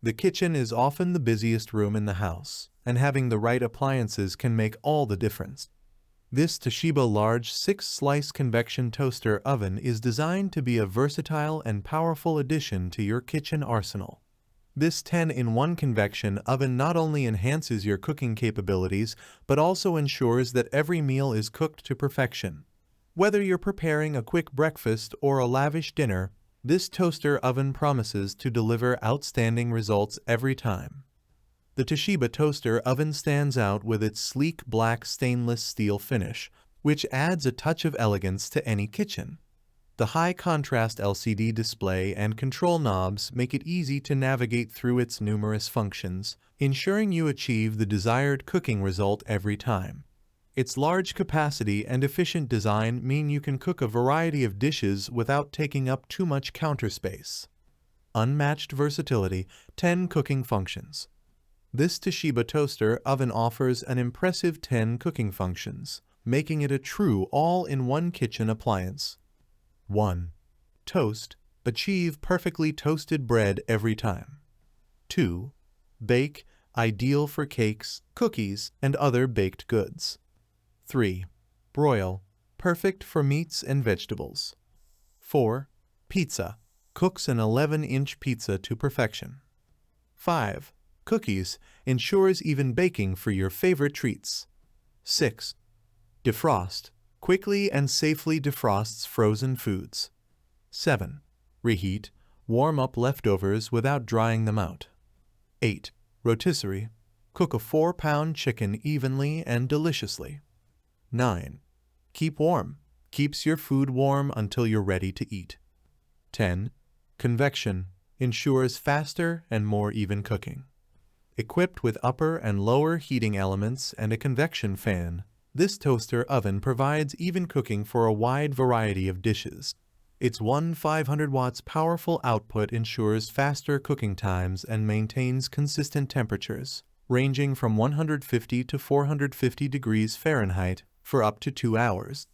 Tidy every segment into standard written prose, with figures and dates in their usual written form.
The kitchen is often the busiest room in the house, and having the right appliances can make all the difference. This Toshiba large 6-slice convection toaster oven is designed to be a versatile and powerful addition to your kitchen arsenal. This 10-in-1 convection oven not only enhances your cooking capabilities, but also ensures that every meal is cooked to perfection. Whether you're preparing a quick breakfast or a lavish dinner, this toaster oven promises to deliver outstanding results every time. The Toshiba toaster oven stands out with its sleek black stainless steel finish, which adds a touch of elegance to any kitchen. The high-contrast LCD display and control knobs make it easy to navigate through its numerous functions, ensuring you achieve the desired cooking result every time. Its large capacity and efficient design mean you can cook a variety of dishes without taking up too much counter space. Unmatched versatility, 10 cooking functions. This Toshiba toaster oven offers an impressive 10 cooking functions, making it a true all-in-one kitchen appliance. 1. Toast. Achieve perfectly toasted bread every time. 2. Bake. Ideal for cakes, cookies, and other baked goods. 3. Broil. Perfect for meats and vegetables. 4. Pizza. Cooks an 11-inch pizza to perfection. 5. Cookies. Ensures even baking for your favorite treats. 6. Defrost. Quickly and safely defrosts frozen foods. 7. Reheat. Warm up leftovers without drying them out. 8. Rotisserie. Cook a 4-pound chicken evenly and deliciously. 9. Keep warm. Keeps your food warm until you're ready to eat. 10. Convection. Ensures faster and more even cooking. Equipped with upper and lower heating elements and a convection fan, this toaster oven provides even cooking for a wide variety of dishes. Its 500 watts powerful output ensures faster cooking times and maintains consistent temperatures, ranging from 150 to 450 degrees Fahrenheit for up to 2 hours.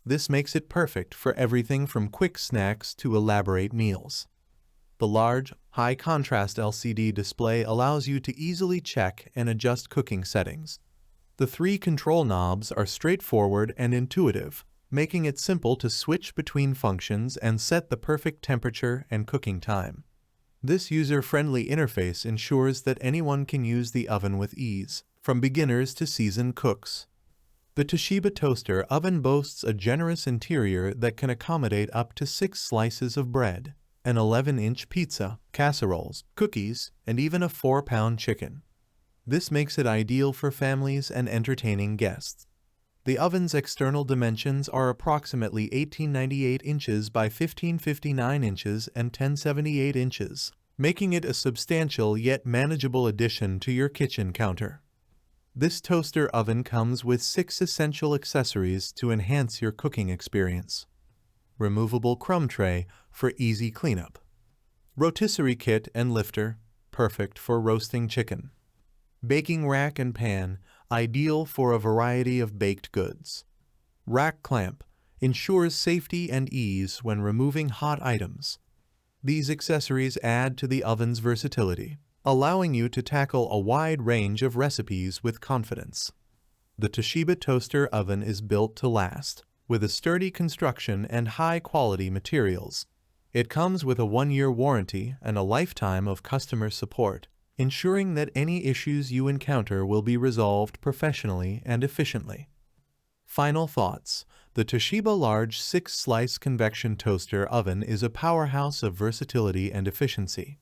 This makes it perfect for everything from quick snacks to elaborate meals. The large, high-contrast LCD display allows you to easily check and adjust cooking settings. The 3 control knobs are straightforward and intuitive, making it simple to switch between functions and set the perfect temperature and cooking time. This user-friendly interface ensures that anyone can use the oven with ease, from beginners to seasoned cooks. The Toshiba toaster oven boasts a generous interior that can accommodate up to 6 slices of bread, an 11-inch pizza, casseroles, cookies, and even a 4-pound chicken. This makes it ideal for families and entertaining guests. The oven's external dimensions are approximately 1898 inches by 1559 inches and 1078 inches, making it a substantial yet manageable addition to your kitchen counter. This toaster oven comes with 6 essential accessories to enhance your cooking experience. Removable crumb tray for easy cleanup. Rotisserie kit and lifter, perfect for roasting chicken. Baking rack and pan, ideal for a variety of baked goods. Rack clamp, ensures safety and ease when removing hot items. These accessories add to the oven's versatility, allowing you to tackle a wide range of recipes with confidence. The Toshiba toaster oven is built to last, with a sturdy construction and high-quality materials. It comes with a 1-year warranty and a lifetime of customer support, ensuring that any issues you encounter will be resolved professionally and efficiently. Final thoughts. The Toshiba large 6-slice convection toaster oven is a powerhouse of versatility and efficiency.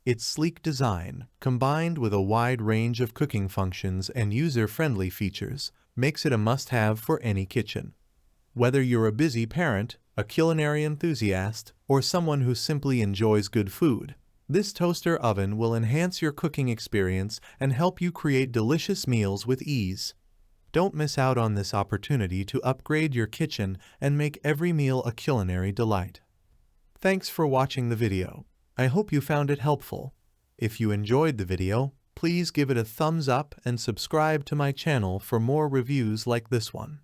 Its sleek design, combined with a wide range of cooking functions and user-friendly features, makes it a must-have for any kitchen. Whether you're a busy parent, a culinary enthusiast, or someone who simply enjoys good food, this toaster oven will enhance your cooking experience and help you create delicious meals with ease. Don't miss out on this opportunity to upgrade your kitchen and make every meal a culinary delight. Thanks for watching the video. I hope you found it helpful. If you enjoyed the video, please give it a thumbs up and subscribe to my channel for more reviews like this one.